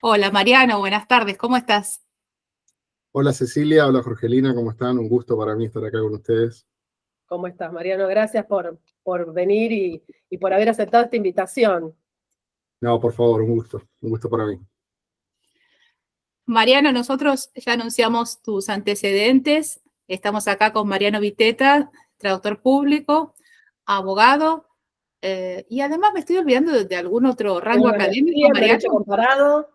Hola Mariano, buenas tardes, ¿cómo estás? Hola Cecilia, hola Jorgelina, ¿cómo están? Un gusto para mí estar acá con ustedes. ¿Cómo estás, Mariano? Gracias por venir y por haber aceptado esta invitación. No, por favor, un gusto para mí. Mariano, nosotros ya anunciamos tus antecedentes. Estamos acá con Mariano Viteta, traductor público, abogado, y además me estoy olvidando de algún otro rango Tengo una académico, maestría en Mariano. Derecho Comparado.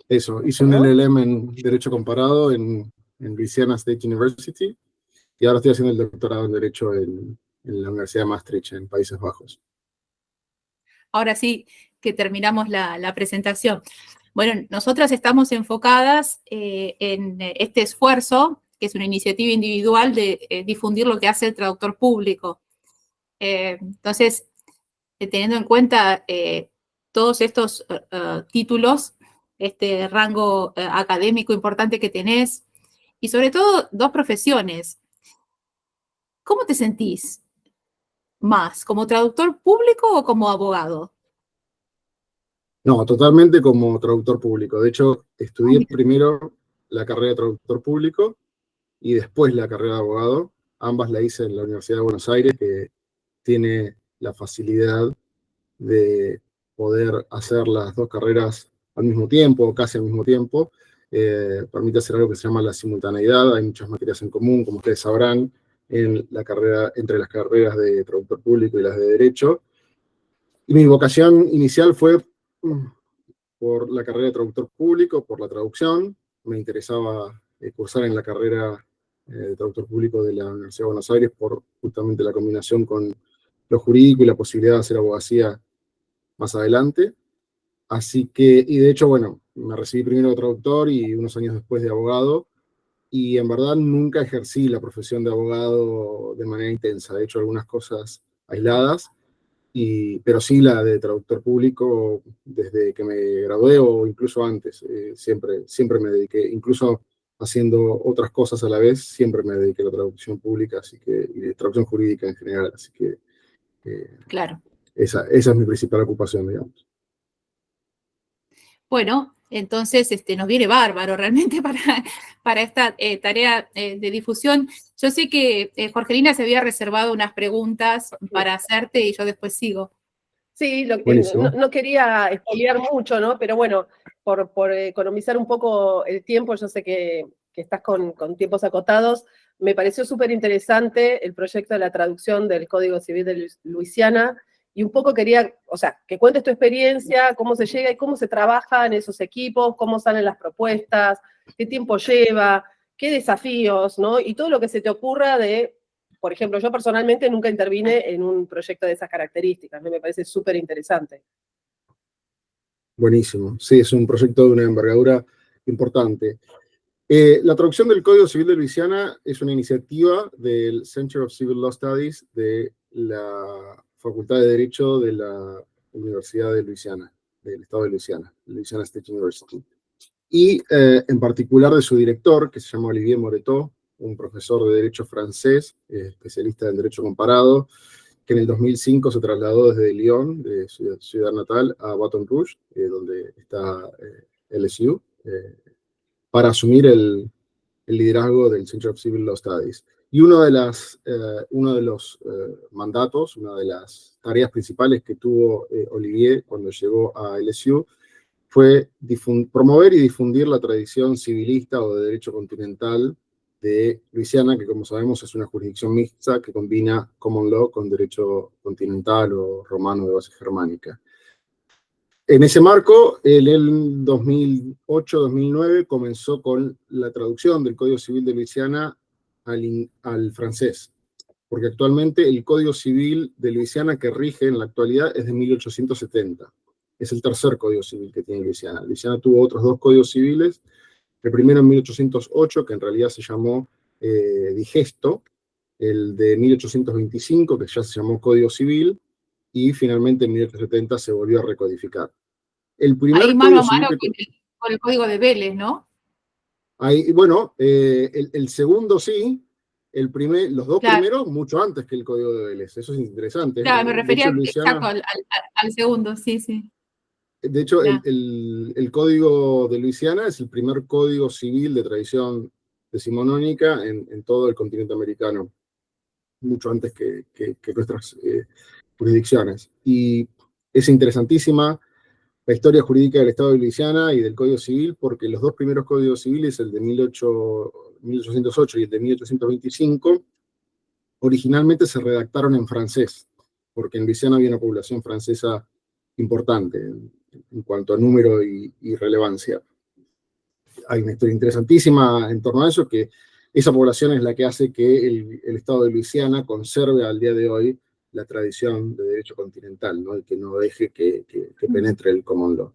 Eso, hice un ¿No? LLM en Derecho Comparado en Louisiana State University y ahora estoy haciendo el doctorado en Derecho en la Universidad de Maastricht, en Países Bajos. Ahora sí que terminamos la presentación. Bueno, nosotras estamos enfocadas en este esfuerzo, que es una iniciativa individual de difundir lo que hace el traductor público. Entonces, teniendo en cuenta todos estos títulos, este rango académico importante que tenés, y sobre todo dos profesiones, ¿cómo te sentís más? ¿Como traductor público o como abogado? No, totalmente como traductor público. De hecho, Ah, estudié mira. primero la carrera de traductor público y después la carrera de abogado. Ambas la hice en la Universidad de Buenos Aires, que tiene la facilidad de poder hacer las dos carreras al mismo tiempo, casi al mismo tiempo. Permite hacer algo que se llama la simultaneidad. Hay muchas materias en común, como ustedes sabrán, en la carrera, entre las carreras de traductor público y las de Derecho. Y mi vocación inicial fue por la carrera de traductor público, por la traducción. Me interesaba cursar en la carrera de traductor público de la Universidad de Buenos Aires por justamente la combinación con lo jurídico y la posibilidad de hacer abogacía más adelante. Así que, y de hecho, bueno, me recibí primero de traductor y unos años después de abogado, y en verdad nunca ejercí la profesión de abogado de manera intensa. He hecho algunas cosas aisladas, pero sí la de traductor público desde que me gradué o incluso antes. Siempre me dediqué, incluso haciendo otras cosas a la vez, siempre me dediqué a la traducción pública, así que, y de traducción jurídica en general. Así que Claro. esa es mi principal ocupación, digamos. Bueno, entonces nos viene bárbaro realmente para esta tarea de difusión. Yo sé que Jorgelina se había reservado unas preguntas para hacerte y yo después sigo. Sí, Buenísimo. no quería expoliar mucho, ¿no? Pero bueno, por economizar un poco el tiempo, yo sé que estás con tiempos acotados. Me pareció súper interesante el proyecto de la traducción del Código Civil de Luisiana y un poco quería, o sea, que cuentes tu experiencia, cómo se llega y cómo se trabaja en esos equipos, cómo salen las propuestas, qué tiempo lleva, qué desafíos, ¿no? Y todo lo que se te ocurra de, por ejemplo, yo personalmente nunca intervine en un proyecto de esas características, me parece súper interesante. Buenísimo. Sí, es un proyecto de una envergadura importante. La traducción del Código Civil de Luisiana es una iniciativa del Center of Civil Law Studies de la Facultad de Derecho de la Universidad de Luisiana, del estado de Luisiana, Louisiana State University. Y en particular de su director, que se llama Olivier Moretot, un profesor de Derecho francés, especialista en Derecho Comparado, que en el 2005 se trasladó desde Lyon, de su ciudad natal, a Baton Rouge, donde está LSU, para asumir el liderazgo del Center of Civil Law Studies. Y uno de los mandatos, una de las tareas principales que tuvo Olivier cuando llegó a LSU fue promover y difundir la tradición civilista o de derecho continental de Luisiana, que como sabemos es una jurisdicción mixta que combina common law con derecho continental o romano de base germánica. En ese marco, él en 2008-2009 comenzó con la traducción del Código Civil de Luisiana al francés, porque actualmente el Código Civil de Luisiana que rige en la actualidad es de 1870. Es el tercer Código Civil que tiene Luisiana. Luisiana tuvo otros dos códigos civiles, el primero en 1808, que en realidad se llamó Digesto, el de 1825, que ya se llamó Código Civil, y finalmente en 1870 se volvió a recodificar. El Ahí primer mano Código a Civil mano que... con el código de Vélez, ¿no? Ahí, bueno, el segundo sí, los dos Claro, primeros mucho antes que el Código de Vélez. Eso es interesante. claro, me De hecho, refería exacto Luisiana... al segundo, sí, sí. De hecho, Ya. el Código de Luisiana es el primer código civil de tradición decimonónica en todo el continente americano, mucho antes que nuestras jurisdicciones. Y es interesantísima la historia jurídica del Estado de Luisiana y del Código Civil, porque los dos primeros códigos civiles, el de 1808 y el de 1825, originalmente se redactaron en francés, porque en Luisiana había una población francesa importante en cuanto a número y relevancia. Hay una historia interesantísima en torno a eso, que esa población es la que hace que el Estado de Luisiana conserve al día de hoy la tradición de derecho continental, ¿no? Y que no deje que penetre el common law.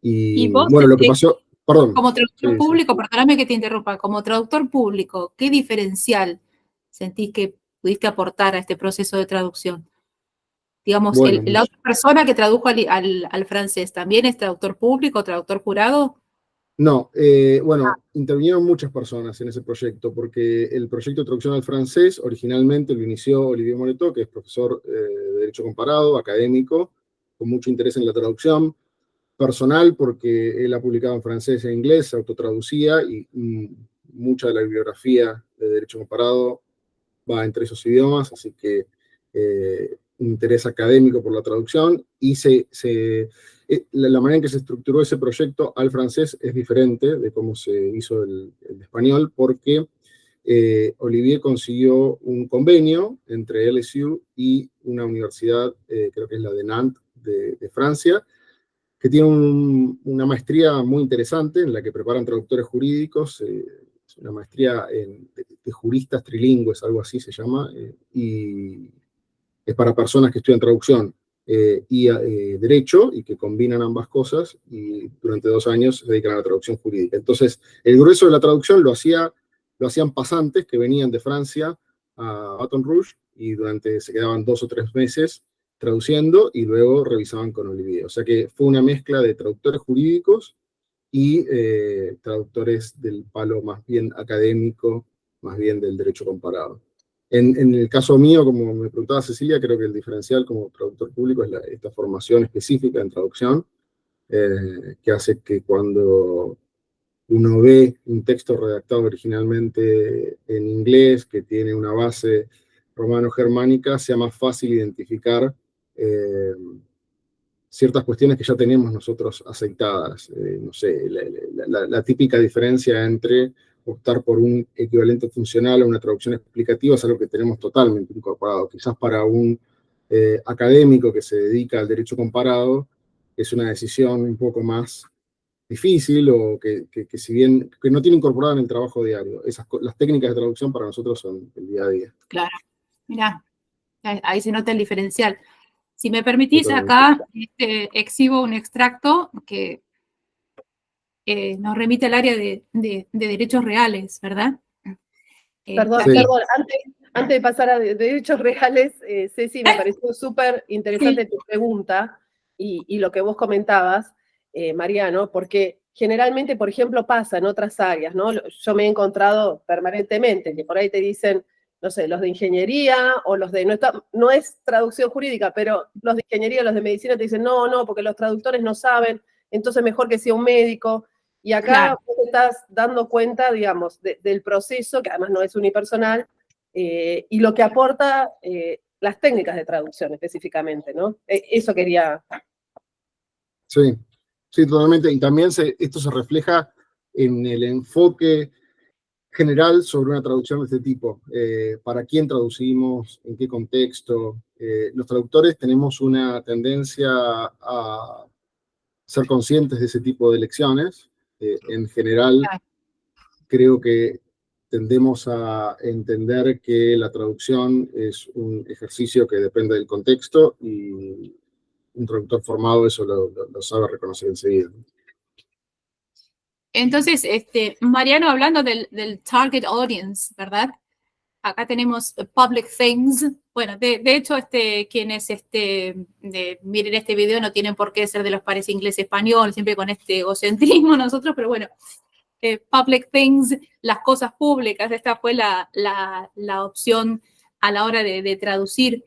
Y Y vos, bueno, lo que pasó, perdón. como traductor Sí, sí. público, perdóname que te interrumpa, como traductor público, ¿qué diferencial sentís que pudiste aportar a este proceso de traducción? Digamos, Bueno, la otra persona que tradujo al francés, ¿también es traductor público, traductor jurado? no, bueno, intervinieron muchas personas en ese proyecto, porque el proyecto de traducción al francés originalmente lo inició Olivier Moretot, que es profesor de Derecho Comparado, académico, con mucho interés en la traducción, personal, porque él ha publicado en francés e inglés, se autotraducía, y mucha de la bibliografía de Derecho Comparado va entre esos idiomas, así que un interés académico por la traducción, y la manera en que se estructuró ese proyecto al francés es diferente de cómo se hizo el español, porque Olivier consiguió un convenio entre LSU y una universidad, creo que es la de Nantes, de Francia, que tiene una maestría muy interesante en la que preparan traductores jurídicos, es una maestría de juristas trilingües, algo así se llama, y es para personas que estudian traducción y derecho, y que combinan ambas cosas, y durante 2 años se dedican a la traducción jurídica. Entonces, el grueso de la traducción lo hacían pasantes que venían de Francia a Baton Rouge, y se quedaban 2 o 3 meses traduciendo, y luego revisaban con Olivier. O sea que fue una mezcla de traductores jurídicos y traductores del palo más bien académico, más bien del derecho comparado. En el caso mío, como me preguntaba Cecilia, creo que el diferencial como traductor público es esta formación específica en traducción, que hace que cuando uno ve un texto redactado originalmente en inglés, que tiene una base romano-germánica, sea más fácil identificar ciertas cuestiones que ya tenemos nosotros aceitadas. No sé, la típica diferencia entre optar por un equivalente funcional o una traducción explicativa es algo que tenemos totalmente incorporado. Quizás para un académico que se dedica al derecho comparado es una decisión un poco más difícil, o que si bien que no tiene incorporado en el trabajo diario. Las técnicas de traducción para nosotros son el día a día. Claro, mirá, ahí se nota el diferencial. Si me permitís, Totalmente. acá exhibo un extracto que nos remite al área de derechos reales, ¿verdad? Perdón, Sí. perdón, antes de pasar a derechos reales, Ceci, me pareció súper interesante tu pregunta y lo que vos comentabas, Mariano, porque generalmente, por ejemplo, pasa en otras áreas, ¿no? Yo me he encontrado permanentemente que por ahí te dicen, no sé, los de ingeniería o los de, no es traducción jurídica, pero los de ingeniería, los de medicina te dicen, no, porque los traductores no saben, entonces mejor que sea un médico. Y acá Claro. vos te estás dando cuenta, digamos, del proceso, que además no es unipersonal, y lo que aporta las técnicas de traducción específicamente, ¿no? Eso quería... Sí, sí, totalmente. Y también esto se refleja en el enfoque general sobre una traducción de este tipo. ¿Para quién traducimos? ¿En qué contexto? Los traductores tenemos una tendencia a ser conscientes de ese tipo de lecciones. En general, Claro. creo que tendemos a entender que la traducción es un ejercicio que depende del contexto, y un traductor formado eso lo sabe reconocer enseguida. Entonces, Mariano, hablando del target audience, ¿verdad? Acá tenemos public things. Bueno, de hecho, quienes miren este video no tienen por qué ser de los pares inglés-español, siempre con este egocentrismo nosotros, pero bueno, public things, las cosas públicas, esta fue la opción a la hora de traducir.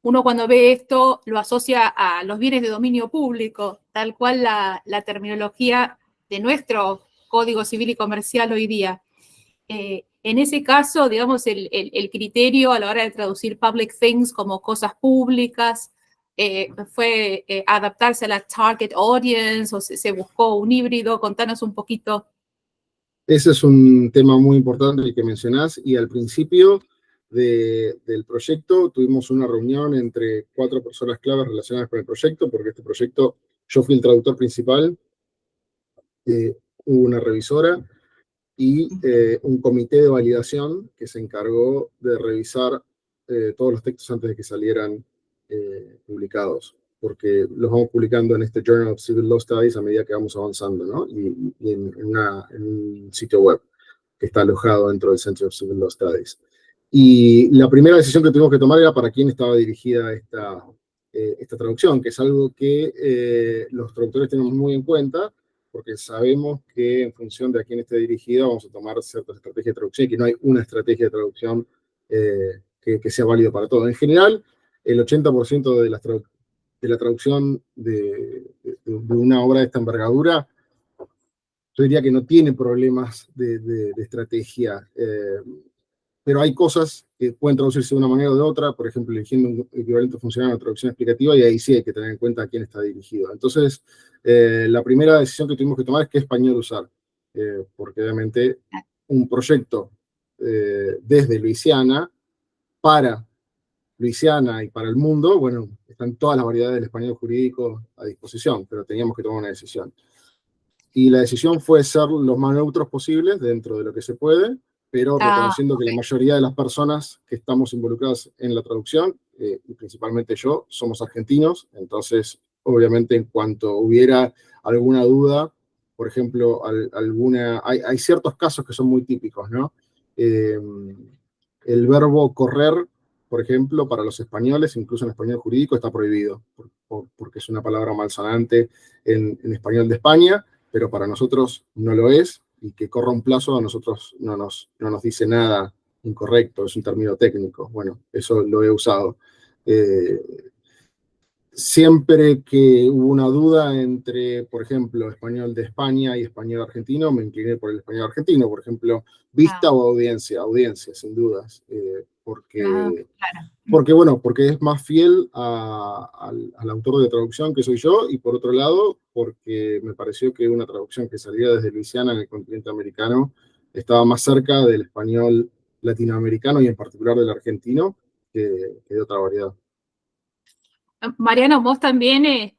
uno cuando ve esto lo asocia a los bienes de dominio público, tal cual la terminología de nuestro Código Civil y Comercial hoy día. En ese caso, digamos, el criterio a la hora de traducir public things como cosas públicas fue adaptarse a la target audience, o se buscó un híbrido. Contanos un poquito. Ese es un tema muy importante el que mencionás, y al principio del proyecto tuvimos una reunión entre 4 personas claves relacionadas con el proyecto, porque este proyecto, yo fui el traductor principal, hubo una revisora y un comité de validación que se encargó de revisar todos los textos antes de que salieran publicados, porque los vamos publicando en este Journal of Civil Law Studies a medida que vamos avanzando, ¿no? Y en un sitio web que está alojado dentro del Center of Civil Law Studies. Y la primera decisión que tuvimos que tomar era para quién estaba dirigida esta traducción, que es algo que los traductores tenemos muy en cuenta, porque sabemos que en función de a quién esté dirigida vamos a tomar ciertas estrategias de traducción y que no hay una estrategia de traducción que sea válida para todo. En general, el 80% de la traducción de una obra de esta envergadura, yo diría que no tiene problemas de estrategia, pero hay cosas que pueden traducirse de una manera o de otra, por ejemplo, eligiendo un equivalente funcional a una traducción explicativa, y ahí sí hay que tener en cuenta a quién está dirigido. Entonces, la primera decisión que tuvimos que tomar es qué español usar, porque obviamente un proyecto desde Luisiana para Luisiana y para el mundo, bueno, están todas las variedades del español jurídico a disposición, pero teníamos que tomar una decisión. Y la decisión fue ser los más neutros posibles dentro de lo que se puede, pero reconociendo que la mayoría de las personas que estamos involucradas en la traducción, y principalmente yo, somos argentinos. Entonces, obviamente, en cuanto hubiera alguna duda, por ejemplo, hay ciertos casos que son muy típicos, ¿no? El verbo correr, por ejemplo, para los españoles, incluso en español jurídico, está prohibido, porque es una palabra malsonante en español de España, pero para nosotros no lo es, y que corra un plazo a nosotros no nos dice nada incorrecto, es un término técnico. Bueno, eso lo he usado. Siempre que hubo una duda entre, por ejemplo, español de España y español argentino, me incliné por el español argentino. Por ejemplo, vista o audiencia, audiencia, sin dudas, porque es más fiel al autor de traducción, que soy yo, y por otro lado, porque me pareció que una traducción que salía desde Luisiana en el continente americano estaba más cerca del español latinoamericano y en particular del argentino que de otra variedad. Mariano, vos también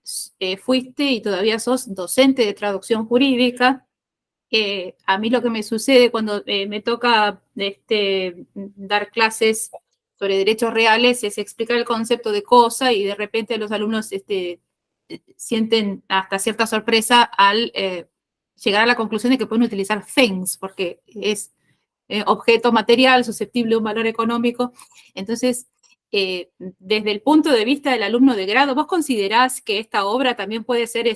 fuiste y todavía sos docente de traducción jurídica. A mí lo que me sucede cuando me toca dar clases sobre derechos reales es explicar el concepto de cosa, y de repente los alumnos sienten hasta cierta sorpresa al llegar a la conclusión de que pueden utilizar things, porque es objeto material susceptible de un valor económico. Entonces, desde el punto de vista del alumno de grado, ¿vos considerás que esta obra también puede ser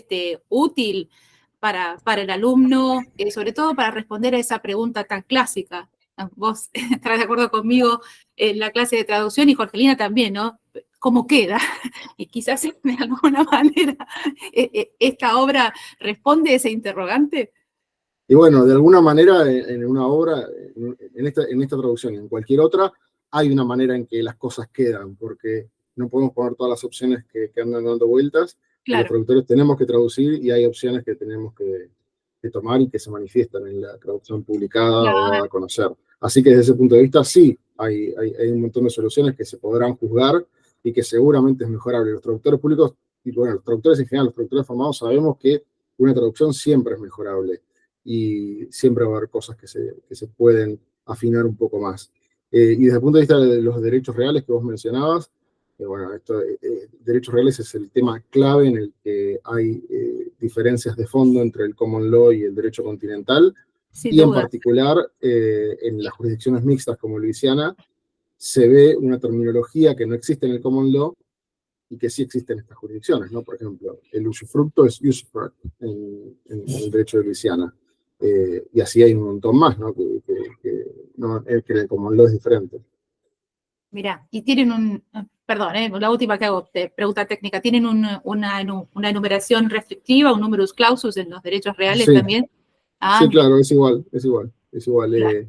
útil para el alumno, sobre todo para responder a esa pregunta tan clásica? Vos estarás de acuerdo conmigo en la clase de traducción, y Jorgelina también, ¿no? ¿Cómo queda? Y quizás de alguna manera esta obra responde a ese interrogante. Y bueno, de alguna manera en una obra, en esta traducción y en cualquier otra, hay una manera en que las cosas quedan, porque no podemos poner todas las opciones que andan dando vueltas. Claro. Los traductores tenemos que traducir, y hay opciones que tenemos que tomar y que se manifiestan en la traducción publicada o dada a conocer. Así que desde ese punto de vista, sí, hay un montón de soluciones que se podrán juzgar y que seguramente es mejorable. Los traductores públicos, y bueno, los traductores en general, los traductores formados, sabemos que una traducción siempre es mejorable, y siempre va a haber cosas que se pueden afinar un poco más. Y desde el punto de vista de los derechos reales que vos mencionabas, bueno, derechos reales es el tema clave en el que hay diferencias de fondo entre el common law y el derecho continental. Sin y duda. En particular, en las jurisdicciones mixtas como Luisiana, se ve una terminología que no existe en el common law y que sí existe en estas jurisdicciones, ¿no? Por ejemplo, el usufructo es usufruct en el derecho de Luisiana. Y así hay un montón más, ¿no? Que en el common law es diferente. Mirá, y tienen perdón, la última que hago, pregunta técnica, ¿tienen una enumeración restrictiva, un numerus clausus en los derechos reales Sí, también? Ah, sí, mira, claro, es igual, es igual, es igual. claro.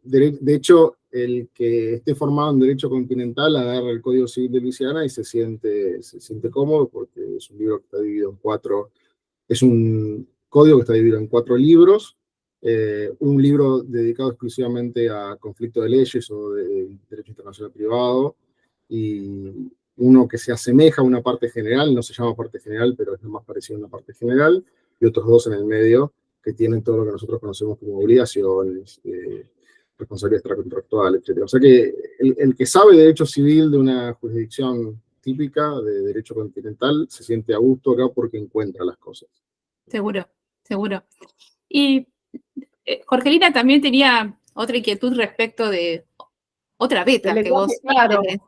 De hecho, el que esté formado en Derecho Continental agarra el Código Civil de Luisiana y se siente cómodo porque es un libro que está dividido en cuatro. Es un código que está dividido en 4 libros, un libro dedicado exclusivamente a conflicto de leyes o de derecho internacional privado, y uno que se asemeja a una parte general, no se llama parte general, pero es lo más parecido a una parte general, y otros 2 en el medio que tienen todo lo que nosotros conocemos como obligaciones, responsabilidad extracontractual, etc. O sea que el que sabe derecho civil de una jurisdicción típica de derecho continental se siente a gusto acá porque encuentra las cosas. Seguro, seguro. Y Jorgelina también tenía otra inquietud respecto de otra Del beta que lenguaje vos claro, tenés.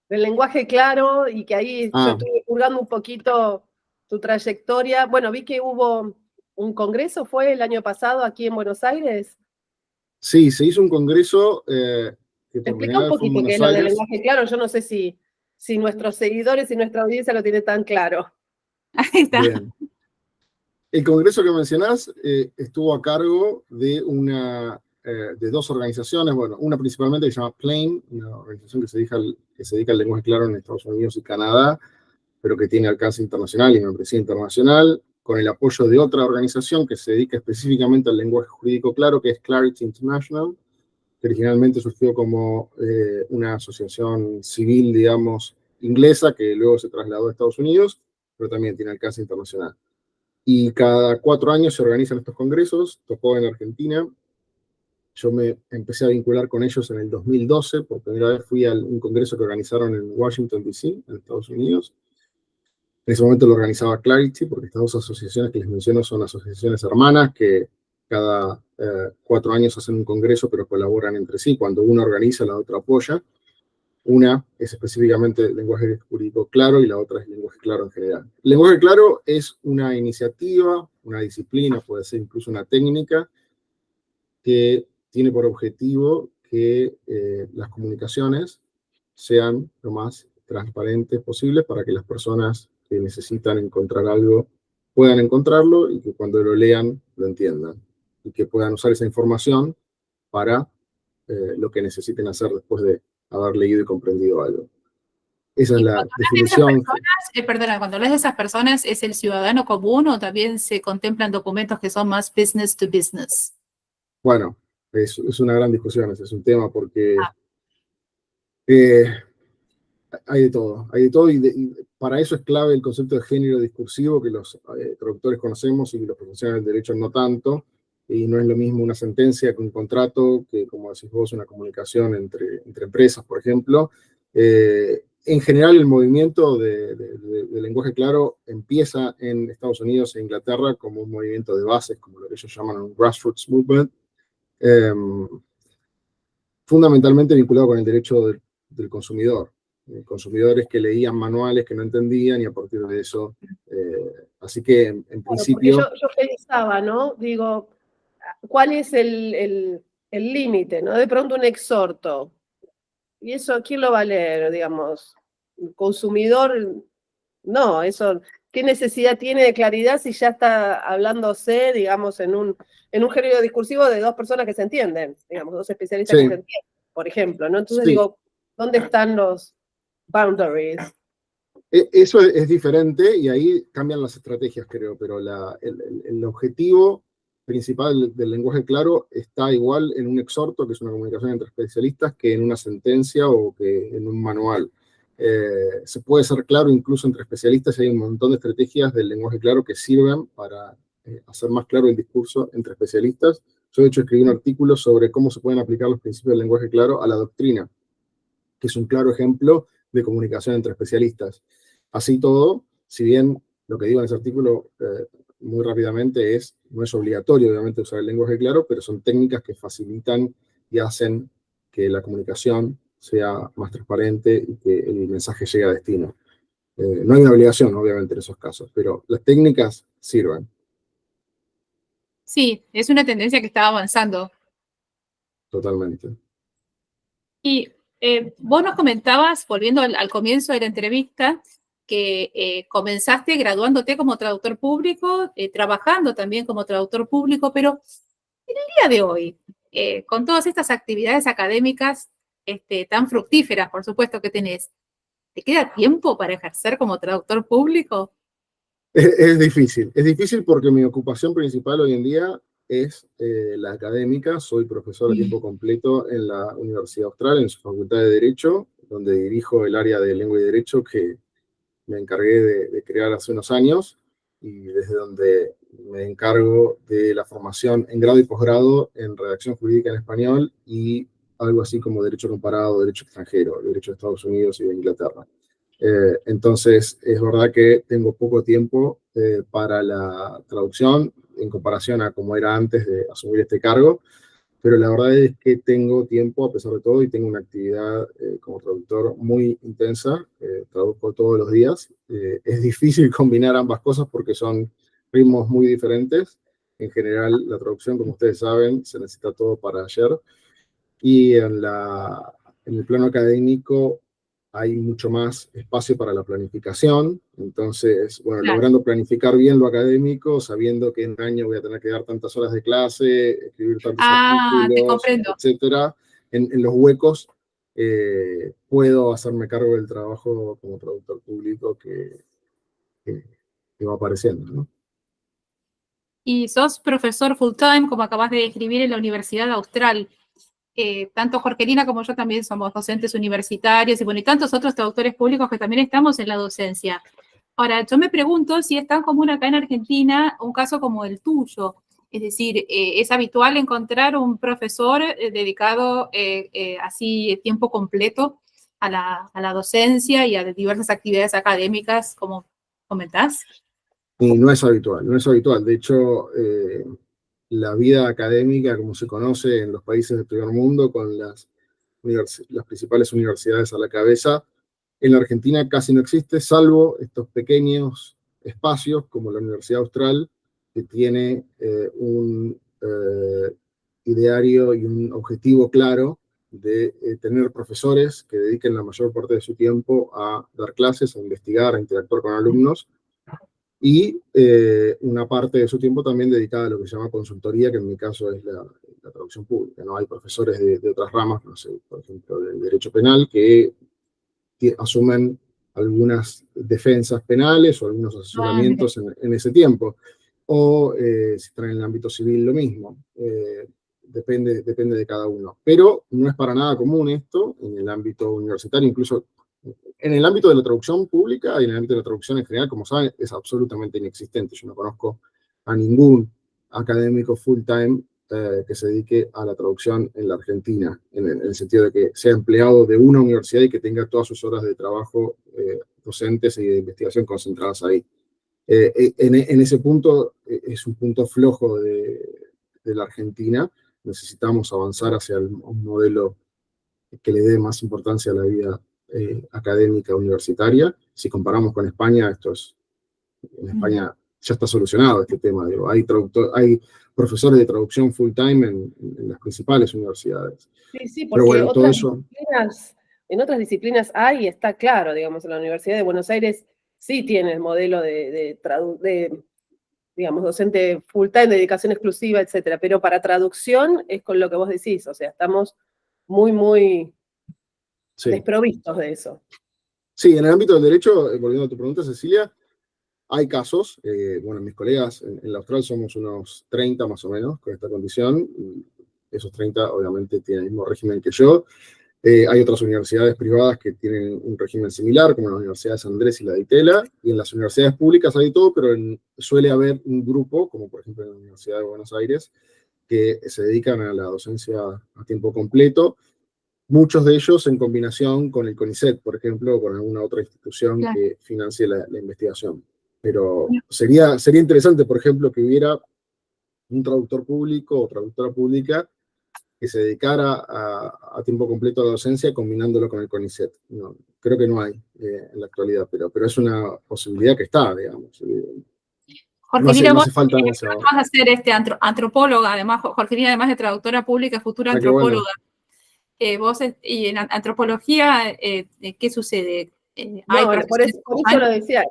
del lenguaje claro, y que ahí yo Ah, estuve juzgando un poquito tu trayectoria. Bueno, vi que hubo un congreso, ¿fue el año pasado aquí en Buenos Aires? sí, se hizo un congreso que por Explica un primera vez fue en poquito qué es Buenos lo del Aires. lenguaje claro. Yo no sé si nuestros seguidores y nuestra audiencia lo tiene tan claro. Ahí está. Bien. El congreso que mencionás estuvo a cargo de de 2 organizaciones, bueno, una principalmente que se llama Plain, una organización que se dedica al lenguaje claro en Estados Unidos y Canadá, pero que tiene alcance internacional y membresía internacional, con el apoyo de otra organización que se dedica específicamente al lenguaje jurídico claro, que es Clarity International, que originalmente surgió como una asociación civil, digamos, inglesa, que luego se trasladó a Estados Unidos, pero también tiene alcance internacional. Y cada 4 años se organizan estos congresos, tocó en Argentina. Yo me empecé a vincular con ellos en el 2012, por primera vez fui a un congreso que organizaron en Washington, D.C., en Estados Unidos. En ese momento lo organizaba Clarity, porque estas 2 asociaciones que les menciono son asociaciones hermanas que cada 4 años hacen un congreso, pero colaboran entre sí. Cuando una organiza, la otra apoya. Una es específicamente el lenguaje jurídico claro y la otra es el lenguaje claro en general. El lenguaje claro es una iniciativa, una disciplina, puede ser incluso una técnica, que tiene por objetivo que las comunicaciones sean lo más transparentes posibles para que las personas que necesitan encontrar algo puedan encontrarlo y que cuando lo lean lo entiendan y que puedan usar esa información para lo que necesiten hacer después de haber leído y comprendido algo. Esa es Y la cuando hablas de esas definición. personas, perdona, cuando hablas de esas personas, ¿es el ciudadano común o también se contemplan documentos que son más business to business? Bueno, es una gran discusión, ese es un tema porque Ah, eh, hay de todo y para eso es clave el concepto de género discursivo que los traductores conocemos y los profesionales del derecho no tanto, y no es lo mismo una sentencia que un contrato, que como decís vos, una comunicación entre empresas, por ejemplo. En general el movimiento de lenguaje claro empieza en Estados Unidos e Inglaterra como un movimiento de bases, como lo que ellos llaman un grassroots movement, eh, fundamentalmente vinculado con el derecho del consumidor. Consumidores que leían manuales que no entendían y a partir de eso, así que en Claro, porque principio, yo pensaba, ¿no? Digo, ¿cuál es el límite, ¿no? De pronto un exhorto. ¿Y eso quién lo va a leer, digamos? ¿El consumidor? No, eso, ¿qué necesidad tiene de claridad si ya está hablándose, digamos, en un género discursivo de 2 personas que se entienden, digamos, 2 especialistas que se sí, entienden, por ejemplo, ¿no? Entonces sí, digo, ¿dónde están los boundaries? eso es diferente y ahí cambian las estrategias, creo, pero el objetivo principal del lenguaje claro está igual en un exhorto, que es una comunicación entre especialistas, que en una sentencia o que en un manual. Se puede ser claro incluso entre especialistas y hay un montón de estrategias del lenguaje claro que sirven para hacer más claro el discurso entre especialistas. Yo, de hecho, escribí un artículo sobre cómo se pueden aplicar los principios del lenguaje claro a la doctrina, que es un claro ejemplo de comunicación entre especialistas. Así todo, si bien lo que digo en ese artículo muy rápidamente no es obligatorio obviamente usar el lenguaje claro, pero son técnicas que facilitan y hacen que la comunicación sea más transparente y que el mensaje llegue a destino. No hay una obligación, obviamente, en esos casos, pero las técnicas sirven. sí, es una tendencia que está avanzando. Totalmente. Y Vos nos comentabas, volviendo al comienzo de la entrevista, que comenzaste graduándote como traductor público, trabajando también como traductor público, pero en el día de hoy, con todas estas actividades académicas tan fructíferas, por supuesto, que tenés, ¿te queda tiempo para ejercer como traductor público? Es difícil porque mi ocupación principal hoy en día es la académica. Soy profesor a tiempo completo en la Universidad Austral, en su Facultad de Derecho, donde dirijo el área de Lengua y Derecho que me encargué de crear hace unos años, y desde donde me encargo de la formación en grado y posgrado en redacción jurídica en español y algo así como derecho comparado, derecho extranjero, derecho de Estados Unidos y de Inglaterra. Entonces, es verdad que tengo poco tiempo para la traducción en comparación a como era antes de asumir este cargo, pero la verdad es que tengo tiempo a pesar de todo y tengo una actividad como traductor muy intensa. Traduzco todos los días. Es difícil combinar ambas cosas porque son ritmos muy diferentes. En general, la traducción, como ustedes saben, se necesita todo para ayer. Y en el plano académico hay mucho más espacio para la planificación. Entonces, bueno, Claro. logrando planificar bien lo académico, sabiendo que en un año voy a tener que dar tantas horas de clase, escribir tantos Te artículos, comprendo. etcétera, en los huecos puedo hacerme cargo del trabajo como traductor público que va apareciendo, ¿no? Y sos profesor full time, como acabas de describir, en la Universidad Austral. Tanto Jorgelina como yo también somos docentes universitarios y, bueno, y tantos otros traductores públicos que también estamos en la docencia. Ahora, yo me pregunto si es tan común acá en Argentina un caso como el tuyo. Es decir, ¿es habitual encontrar un profesor dedicado así tiempo completo a la docencia y a diversas actividades académicas, como comentás? Y no es habitual, no es habitual. De hecho, la vida académica, como se conoce en los países del primer mundo, con las principales universidades a la cabeza, en la Argentina casi no existe, salvo estos pequeños espacios como la Universidad Austral, que tiene un ideario y un objetivo claro de tener profesores que dediquen la mayor parte de su tiempo a dar clases, a investigar, a interactuar con alumnos, y una parte de su tiempo también dedicada a lo que se llama consultoría, que en mi caso es la traducción pública, ¿no? Hay profesores de otras ramas, no sé, por ejemplo, del derecho penal, que asumen algunas defensas penales o algunos asesoramientos en ese tiempo. O si están en el ámbito civil, lo mismo. Depende de cada uno. Pero no es para nada común esto en el ámbito universitario, incluso en el ámbito de la traducción pública y en el ámbito de la traducción en general, como saben, es absolutamente inexistente. Yo no conozco a ningún académico full-time que se dedique a la traducción en la Argentina, en el sentido de que sea empleado de una universidad y que tenga todas sus horas de trabajo docentes y de investigación concentradas ahí. En ese punto es un punto flojo de la Argentina. Necesitamos avanzar hacia un modelo que le dé más importancia a la vida académica universitaria. Si comparamos con España, en España ya está solucionado este tema. Digo, hay profesores de traducción full time en las principales universidades. Sí, pero porque bueno, todo eso... en otras disciplinas hay, está claro, digamos, en la Universidad de Buenos Aires sí tiene el modelo de digamos, docente full time, dedicación exclusiva, etcétera, pero para traducción es con lo que vos decís, o sea, estamos muy desprovistos de eso. Sí, en el ámbito del derecho, volviendo a tu pregunta, Cecilia, hay casos, bueno, mis colegas en la Austral somos unos 30 más o menos con esta condición, y esos 30 obviamente tienen el mismo régimen que yo. Hay otras universidades privadas que tienen un régimen similar, como la Universidad de San Andrés y la de Itela, y en las universidades públicas hay todo, pero suele haber un grupo, como por ejemplo en la Universidad de Buenos Aires, que se dedican a la docencia a tiempo completo, muchos de ellos en combinación con el CONICET, por ejemplo, o con alguna otra institución que financie la investigación. Pero sería interesante, por ejemplo, que hubiera un traductor público o traductora pública que se dedicara a tiempo completo a la docencia combinándolo con el CONICET. No, creo que no hay en la actualidad, pero es una posibilidad que está, digamos. Jorgelina, no hace falta demasiado. Vas a ser antropóloga, además, Jorgelina, además de traductora pública, futura antropóloga. Y en antropología, ¿qué sucede? ¿Hay No, por profesores eso lo decía,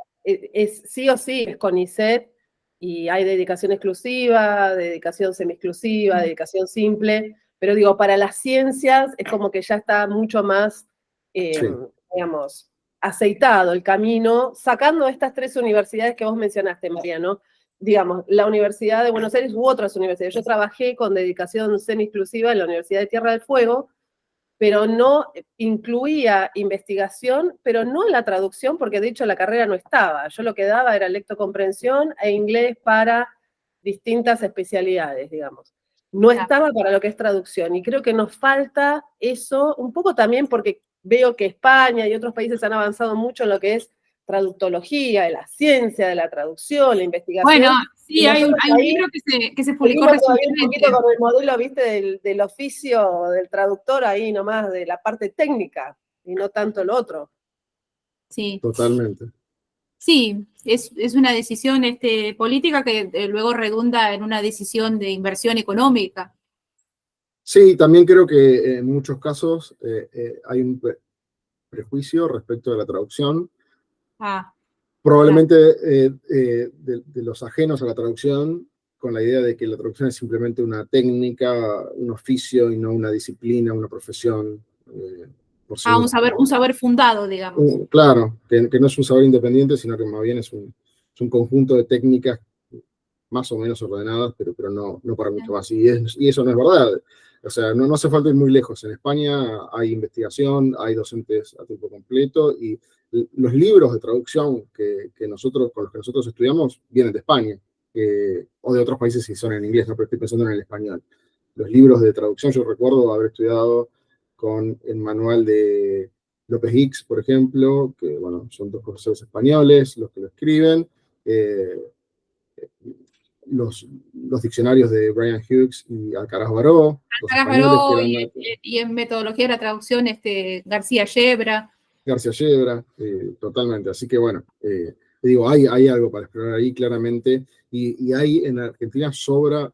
sí o sí es CONICET y hay dedicación exclusiva, dedicación semi-exclusiva, dedicación simple, pero digo, para las ciencias es como que ya está mucho más, Sí. digamos, aceitado el camino, sacando estas 3 universidades que vos mencionaste, Mariano, digamos, la Universidad de Buenos Aires u otras universidades. Yo trabajé con dedicación semi-exclusiva en la Universidad de Tierra del Fuego, pero no incluía investigación, pero no en la traducción, porque de hecho la carrera no estaba. Yo lo que daba era lectocomprensión e inglés para distintas especialidades, digamos. No estaba para lo que es traducción, y creo que nos falta eso, un poco también porque veo que España y otros países han avanzado mucho en lo que es traductología, de la ciencia de la traducción, la investigación. Bueno, sí, hay un libro que se publicó recientemente. Un poquito con el modelo, viste, del oficio del traductor ahí nomás, de la parte técnica, y no tanto lo otro. Sí. Totalmente. Sí, es una decisión política que luego redunda en una decisión de inversión económica. Sí, también creo que en muchos casos hay un prejuicio respecto de la traducción. Probablemente de los ajenos a la traducción, con la idea de que la traducción es simplemente una técnica, un oficio y no una disciplina, una profesión. Un saber fundado, digamos. Claro, que no es un saber independiente, sino que más bien es un conjunto de técnicas más o menos ordenadas, pero no para mucho más. Y eso no es verdad. O sea, no hace falta ir muy lejos. En España hay investigación, hay docentes a tiempo completo, y los libros de traducción con los que nosotros estudiamos vienen de España, o de otros países si son en inglés, no, pero estoy pensando en el español. Los libros de traducción, yo recuerdo haber estudiado con el manual de López Hicks, por ejemplo, que bueno, son 2 profesores españoles los que lo escriben. Los diccionarios de Brian Hughes y Alcaraz Baró. Y en metodología de la traducción, García Yebra. García Yebra, totalmente. Así que bueno, digo, hay algo para explorar ahí claramente, y hay en Argentina sobra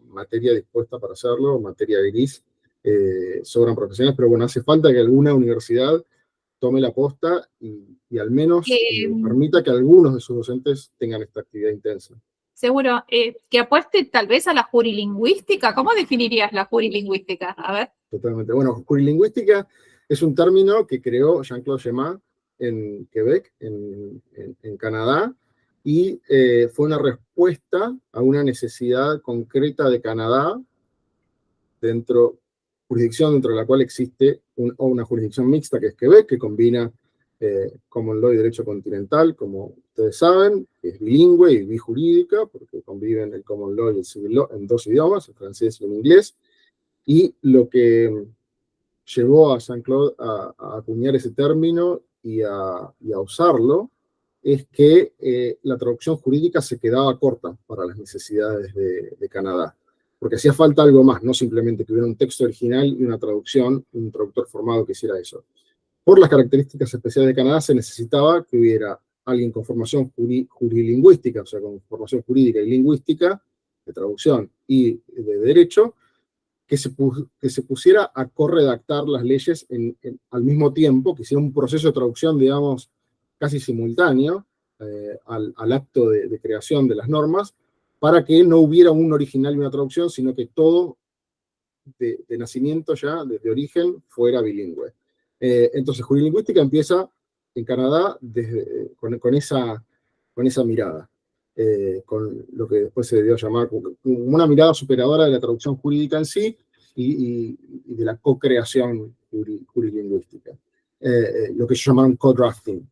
materia dispuesta para hacerlo, materia gris, sobran profesionales, pero bueno, hace falta que alguna universidad tome la posta y al menos permita que algunos de sus docentes tengan esta actividad intensa. Seguro, que apueste tal vez a la jurilingüística. ¿Cómo definirías la jurilingüística? A ver. Totalmente. Bueno, jurilingüística es un término que creó Jean-Claude Gemma en Quebec, en Canadá, y fue una respuesta a una necesidad concreta de Canadá, jurisdicción dentro de la cual existe una jurisdicción mixta que es Quebec, que combina common law y derecho continental, como ustedes saben, que es bilingüe y bijurídica, porque conviven el common law y el civil law en 2 idiomas, el francés y el inglés. Y lo que llevó a Jean-Claude a acuñar ese término y a usarlo es que la traducción jurídica se quedaba corta para las necesidades de Canadá, porque hacía falta algo más, no simplemente que hubiera un texto original y una traducción, un traductor formado que hiciera eso. Por las características especiales de Canadá se necesitaba que hubiera alguien con formación jurilingüística, o sea, con formación jurídica y lingüística, de traducción y de derecho, que se pusiera a corredactar las leyes al mismo tiempo, que hiciera un proceso de traducción, digamos, casi simultáneo al acto de creación de las normas, para que no hubiera un original y una traducción, sino que todo de nacimiento ya, desde origen, fuera bilingüe. Entonces, jurilingüística empieza en Canadá con esa mirada. Con lo que después se debió llamar una mirada superadora de la traducción jurídica en sí y de la co-creación jurilingüística, lo que ellos llamaron co-drafting.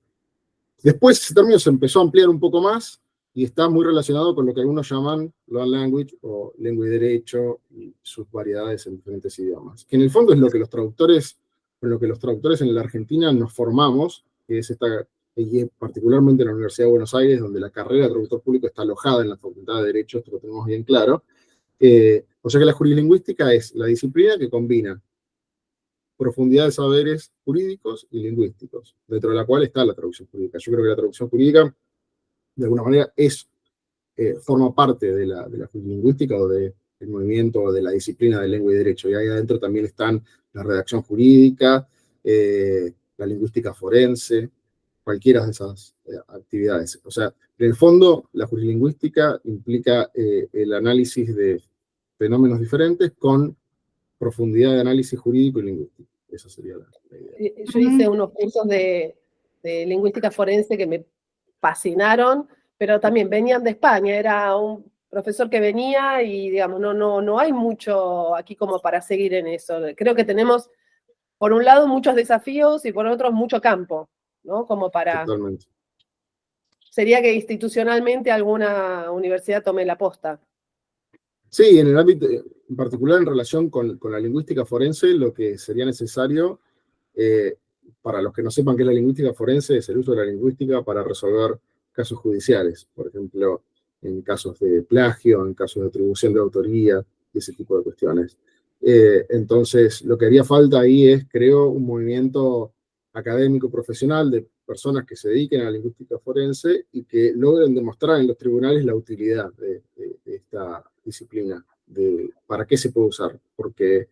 Después ese término se empezó a ampliar un poco más y está muy relacionado con lo que algunos llaman law and language o lengua y derecho y sus variedades en diferentes idiomas, que en el fondo es lo que los traductores en la Argentina nos formamos, que es y particularmente en la Universidad de Buenos Aires, donde la carrera de traductor público está alojada en la Facultad de Derecho, esto lo tenemos bien claro. O sea que la jurilingüística es la disciplina que combina profundidad de saberes jurídicos y lingüísticos, dentro de la cual está la traducción jurídica. Yo creo que la traducción jurídica, de alguna manera, forma parte de la jurilingüística o de el movimiento de la disciplina de lengua y derecho, y ahí adentro también están la redacción jurídica, la lingüística forense, cualquiera de esas actividades. O sea, en el fondo, la jurilingüística implica el análisis de fenómenos diferentes con profundidad de análisis jurídico y lingüístico. Esa sería la idea. Yo hice unos cursos de lingüística forense que me fascinaron, pero también venían de España, era un profesor que venía y, digamos, no hay mucho aquí como para seguir en eso. Creo que tenemos, por un lado, muchos desafíos y por otro, mucho campo, ¿no? Como para... Totalmente. Sería que institucionalmente alguna universidad tome la posta. Sí, en el ámbito, en particular en relación con la lingüística forense, lo que sería necesario, para los que no sepan qué es la lingüística forense, es el uso de la lingüística para resolver casos judiciales, por ejemplo, en casos de plagio, en casos de atribución de autoría, y ese tipo de cuestiones. Entonces, lo que haría falta ahí es, creo, un movimiento académico profesional de personas que se dediquen a la lingüística forense y que logren demostrar en los tribunales la utilidad de esta disciplina, de para qué se puede usar, porque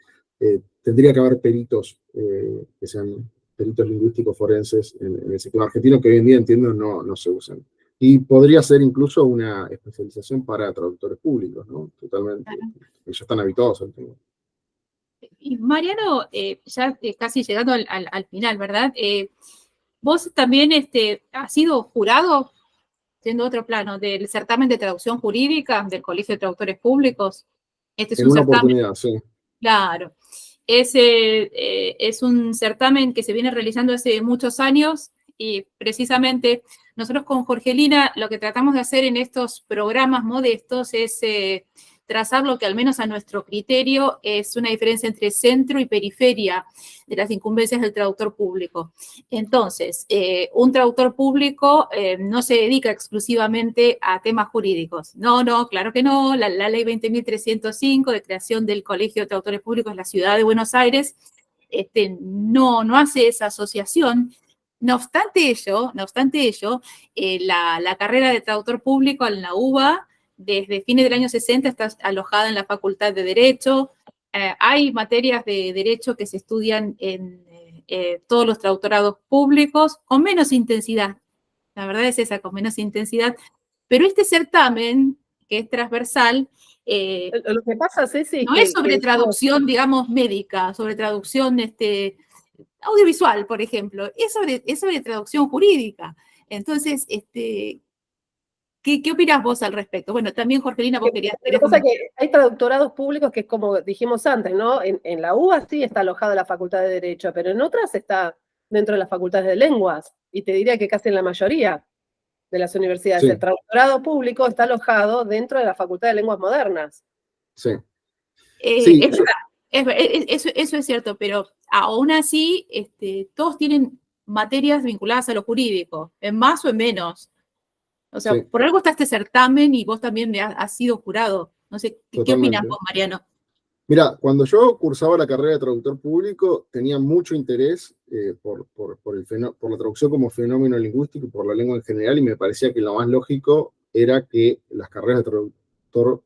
tendría que haber peritos que sean peritos lingüísticos forenses en el sistema argentino, que hoy en día, entiendo, no se usan. Y podría ser incluso una especialización para traductores públicos, ¿no? Totalmente. Claro. Ellos están habituados al tema. Y Mariano, ya casi llegando al final, ¿verdad? Vos también has sido jurado, siendo otro plano, del certamen de traducción jurídica del Colegio de Traductores Públicos. Este es En un una certamen, oportunidad, sí. claro. Es un certamen que se viene realizando hace muchos años y precisamente nosotros con Jorgelina lo que tratamos de hacer en estos programas modestos es trazar lo que al menos a nuestro criterio es una diferencia entre centro y periferia de las incumbencias del traductor público. Entonces, un traductor público no se dedica exclusivamente a temas jurídicos. No, claro que no. La ley 20.305 de creación del Colegio de Traductores Públicos en la ciudad de Buenos Aires no hace esa asociación. No obstante ello, la carrera de traductor público en la UBA, desde fines del año 60, está alojada en la Facultad de Derecho. Hay materias de Derecho que se estudian en todos los traductorados públicos con menos intensidad. La verdad es esa, con menos intensidad. Pero este certamen, que es transversal, Lo que pasa, Ceci, no es sobre traducción, digamos, médica, sobre traducción audiovisual, por ejemplo, es sobre traducción jurídica. Entonces, ¿qué opinás vos al respecto? Bueno, también, Jorgelina, vos querías Lo que pasa es comentar. que hay traductorados públicos que es como dijimos antes, ¿no? En la UBA sí está alojada la Facultad de Derecho, pero en otras está dentro de las facultades de lenguas. Y te diría que casi en la mayoría de las universidades Sí. el traductorado público está alojado dentro de la Facultad de Lenguas Modernas. Sí. Sí, es verdad, eso es cierto, pero aún así todos tienen materias vinculadas a lo jurídico, en más o en menos. O sea, Sí. por algo está este certamen y vos también has sido jurado. No sé, ¿qué opinás vos, Mariano? Mira, cuando yo cursaba la carrera de traductor público, tenía mucho interés por la traducción como fenómeno lingüístico y por la lengua en general, y me parecía que lo más lógico era que las carreras de traductor,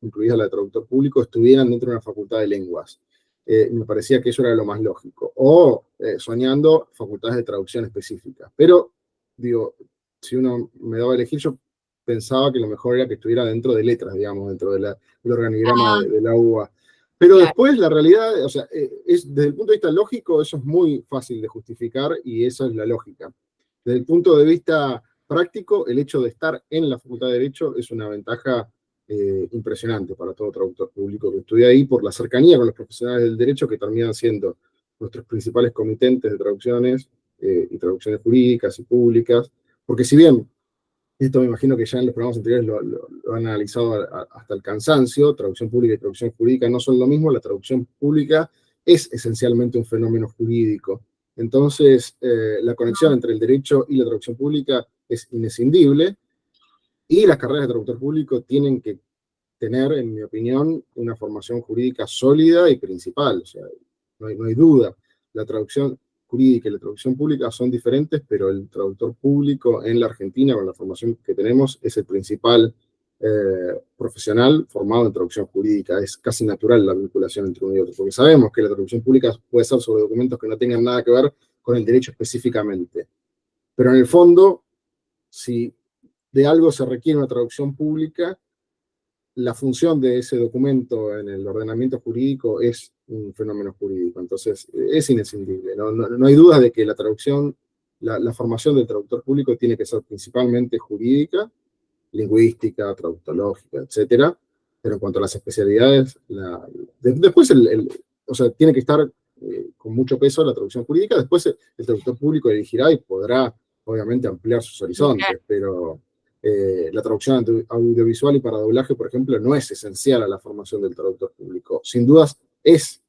incluida la de traductor público, estuvieran dentro de una facultad de lenguas. Me parecía que eso era lo más lógico. O soñando facultades de traducción específicas. Pero, digo, si uno me daba a elegir, yo pensaba que lo mejor era que estuviera dentro de letras, digamos, dentro del organigrama de la UBA. Pero Claro. después la realidad, o sea, desde el punto de vista lógico, eso es muy fácil de justificar y esa es la lógica. Desde el punto de vista práctico, el hecho de estar en la Facultad de Derecho es una ventaja impresionante para todo traductor público que estudia ahí por la cercanía con los profesionales del derecho que terminan siendo nuestros principales comitentes de traducciones y traducciones jurídicas y públicas, porque si bien esto me imagino que ya en los programas anteriores lo han analizado hasta el cansancio, traducción pública y traducción jurídica no son lo mismo, la traducción pública es esencialmente un fenómeno jurídico. Entonces, la conexión entre el derecho y la traducción pública es inescindible, y las carreras de traductor público tienen que tener, en mi opinión, una formación jurídica sólida y principal. O sea, no hay duda. La traducción jurídica y la traducción pública son diferentes, pero el traductor público en la Argentina, con la formación que tenemos, es el principal profesional formado en traducción jurídica. Es casi natural la vinculación entre uno y otro, porque sabemos que la traducción pública puede ser sobre documentos que no tengan nada que ver con el derecho específicamente. Pero en el fondo, si de algo se requiere una traducción pública, la función de ese documento en el ordenamiento jurídico es un fenómeno jurídico. Entonces, es inescindible. No hay duda de que la traducción, la formación del traductor público tiene que ser principalmente jurídica, lingüística, traductológica, etcétera. Pero en cuanto a las especialidades, después o sea, tiene que estar con mucho peso la traducción jurídica. Después el traductor público elegirá y podrá, obviamente, ampliar sus horizontes, pero la traducción audiovisual y para doblaje, por ejemplo, no es esencial a la formación del traductor público. Sin dudas, es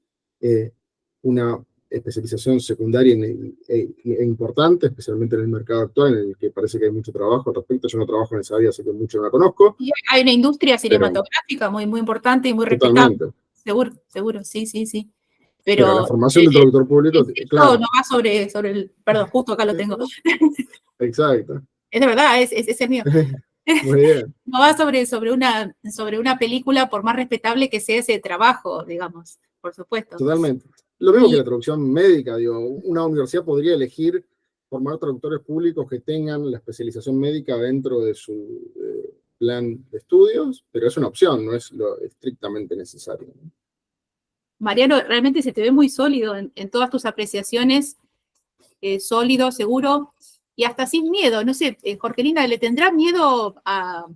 una especialización secundaria e importante, especialmente en el mercado actual, en el que parece que hay mucho trabajo al respecto. Yo no trabajo en esa área, así que mucho no la conozco. Y hay una industria cinematográfica muy, muy importante y muy respetable. Seguro, sí. Pero la formación del traductor público, claro. No va sobre perdón, justo acá lo tengo. Exacto. Es de verdad, es el mío. Muy bien. No va sobre una película, por más respetable que sea ese trabajo, digamos, por supuesto. Totalmente. Lo mismo que la traducción médica, digo, una universidad podría elegir formar traductores públicos que tengan la especialización médica dentro de su plan de estudios, pero es una opción, no es lo estrictamente necesario. Mariano, realmente se te ve muy sólido en todas tus apreciaciones, sólido, seguro, y hasta sin miedo. No sé, Jorgelina, ¿le tendrá miedo a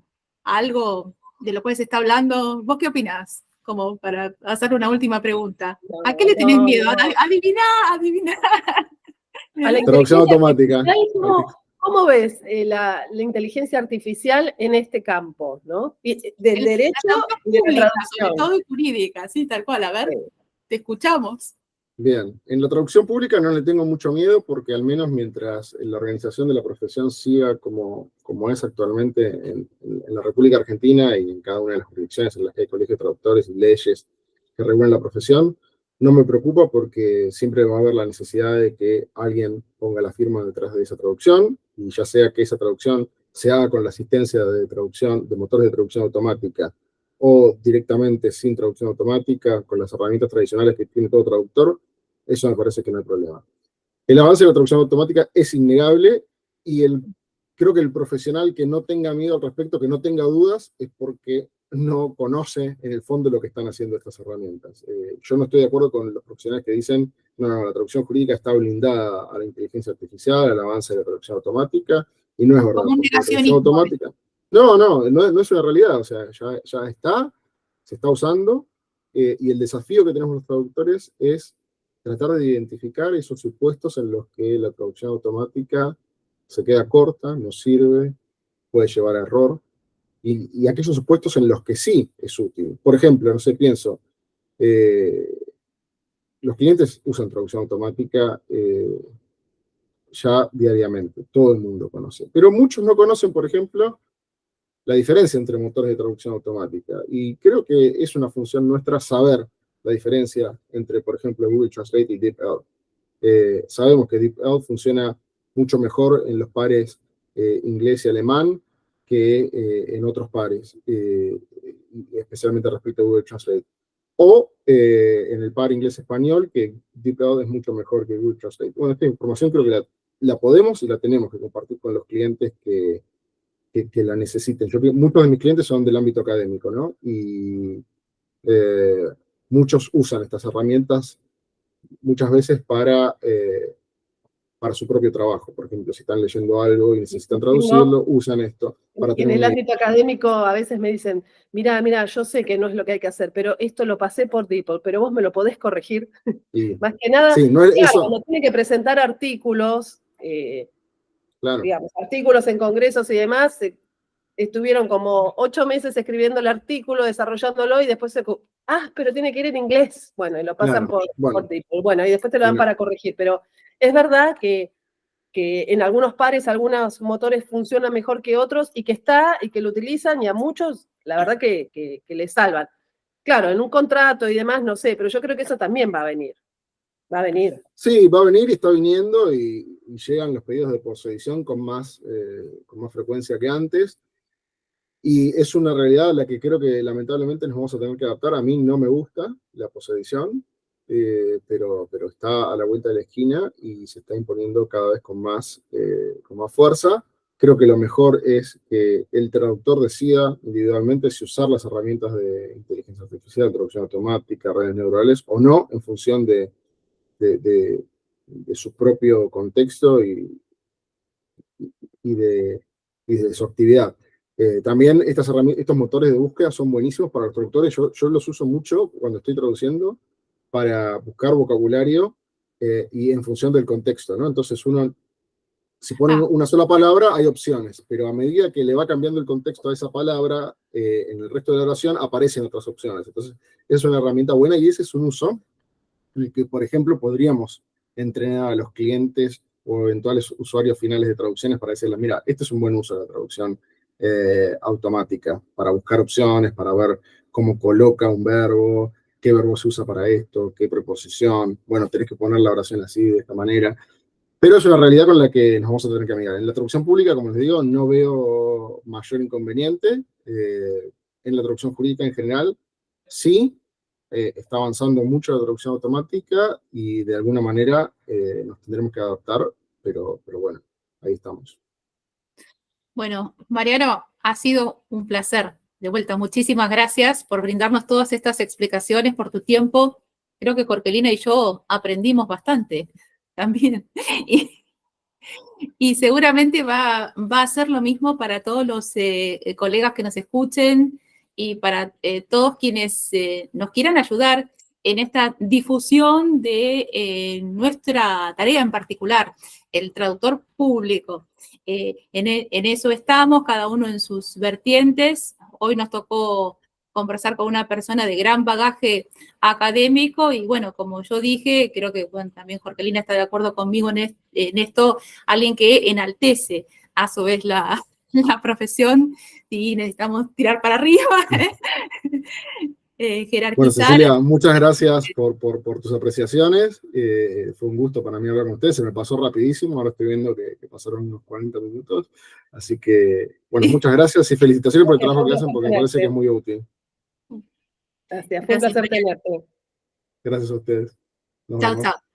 algo de lo cual se está hablando? ¿Vos qué opinás? Como para hacer una última pregunta. ¿A qué le tenés miedo? Adiviná. A la traducción automática. ¿Cómo ves la inteligencia artificial en este campo, ¿no? Del derecho y de la traducción. Sobre todo jurídica, sí, tal cual. A ver, te escuchamos. Bien, en la traducción pública no le tengo mucho miedo porque al menos mientras la organización de la profesión siga como es actualmente en la República Argentina y en cada una de las jurisdicciones en las que hay colegios de traductores y leyes que regulan la profesión, no me preocupa porque siempre va a haber la necesidad de que alguien ponga la firma detrás de esa traducción, y ya sea que esa traducción se haga con la asistencia de traducción, de motores de traducción automática, o directamente sin traducción automática, con las herramientas tradicionales que tiene todo traductor, eso me parece que no hay problema. El avance de la traducción automática es innegable, y creo que el profesional que no tenga miedo al respecto, que no tenga dudas, es porque no conoce en el fondo lo que están haciendo estas herramientas. Yo no estoy de acuerdo con los profesionales que dicen, no, la traducción jurídica está blindada a la inteligencia artificial, al avance de la traducción automática, y no es verdad. Como un negacionismo. Automática, no es una realidad, o sea, ya está, se está usando, y el desafío que tenemos los traductores es tratar de identificar esos supuestos en los que la traducción automática se queda corta, no sirve, puede llevar a error, y aquellos supuestos en los que sí es útil. Por ejemplo, no sé, pienso, los clientes usan traducción automática ya diariamente, todo el mundo conoce, pero muchos no conocen, por ejemplo, la diferencia entre motores de traducción automática, y creo que es una función nuestra saber la diferencia entre, por ejemplo, Google Translate y DeepL. Sabemos que DeepL funciona mucho mejor en los pares inglés y alemán que en otros pares, especialmente respecto a Google Translate. O en el par inglés-español, que DeepL es mucho mejor que Google Translate. Bueno, esta información creo que la podemos y la tenemos que compartir con los clientes que la necesiten. Muchos de mis clientes son del ámbito académico, ¿no? Y muchos usan estas herramientas muchas veces para su propio trabajo. Por ejemplo, si están leyendo algo y necesitan traducirlo, usan esto. En el ámbito académico a veces me dicen, mira, yo sé que no es lo que hay que hacer, pero esto lo pasé por DeepL, pero vos me lo podés corregir. Más que nada, sí, no es claro, eso. cuando tiene que presentar artículos, claro, digamos, artículos en congresos y demás, estuvieron como 8 meses escribiendo el artículo, desarrollándolo, y después pero tiene que ir en inglés. Bueno, y lo pasan por DeepL. Bueno, y después te lo dan para corregir. Pero es verdad que en algunos pares, algunos motores funcionan mejor que otros, y que lo utilizan, y a muchos, la verdad que les salvan. Claro, en un contrato y demás, no sé, pero yo creo que eso también va a venir. Va a venir. Sí, va a venir y está viniendo, y llegan los pedidos de posedición con más frecuencia que antes. Y es una realidad a la que creo que lamentablemente nos vamos a tener que adaptar. A mí no me gusta la posedición, pero está a la vuelta de la esquina y se está imponiendo cada vez con más fuerza. Creo que lo mejor es que el traductor decida individualmente si usar las herramientas de inteligencia artificial, traducción automática, redes neurales o no, en función de su propio contexto y de su actividad. También estos motores de búsqueda son buenísimos para los traductores. Yo los uso mucho cuando estoy traduciendo para buscar vocabulario y en función del contexto, ¿no? Entonces si ponen una sola palabra, hay opciones, pero a medida que le va cambiando el contexto a esa palabra, en el resto de la oración aparecen otras opciones. Entonces, es una herramienta buena y ese es un uso en el que, por ejemplo, podríamos entrenar a los clientes o eventuales usuarios finales de traducciones para decirles, mira, este es un buen uso de la traducción automática, para buscar opciones, para ver cómo coloca un verbo, qué verbo se usa para esto, qué preposición, bueno, tenés que poner la oración así, de esta manera. Pero es una realidad con la que nos vamos a tener que amigar. En la traducción pública, como les digo, no veo mayor inconveniente. En la traducción jurídica en general, sí, está avanzando mucho la traducción automática y de alguna manera nos tendremos que adaptar, pero bueno, ahí estamos. Bueno, Mariano, ha sido un placer. De vuelta, muchísimas gracias por brindarnos todas estas explicaciones, por tu tiempo. Creo que Jorgelina y yo aprendimos bastante también. Y seguramente va a ser lo mismo para todos los colegas que nos escuchen y para todos quienes nos quieran ayudar en esta difusión de nuestra tarea en particular, el traductor público. En eso estamos, cada uno en sus vertientes. Hoy nos tocó conversar con una persona de gran bagaje académico y bueno, como yo dije, creo que bueno, también Jorgelina está de acuerdo conmigo en esto, alguien que enaltece a su vez la profesión y necesitamos tirar para arriba, jerarquizar. Bueno, Cecilia, muchas gracias por tus apreciaciones. Fue un gusto para mí hablar con ustedes. Se me pasó rapidísimo. Ahora estoy viendo que pasaron unos 40 minutos. Así que, bueno, muchas gracias y felicitaciones por el trabajo que hacen porque me parece que es muy útil. Gracias, fue un placer tenerte. Gracias a ustedes. Nos Chao, vemos. chao.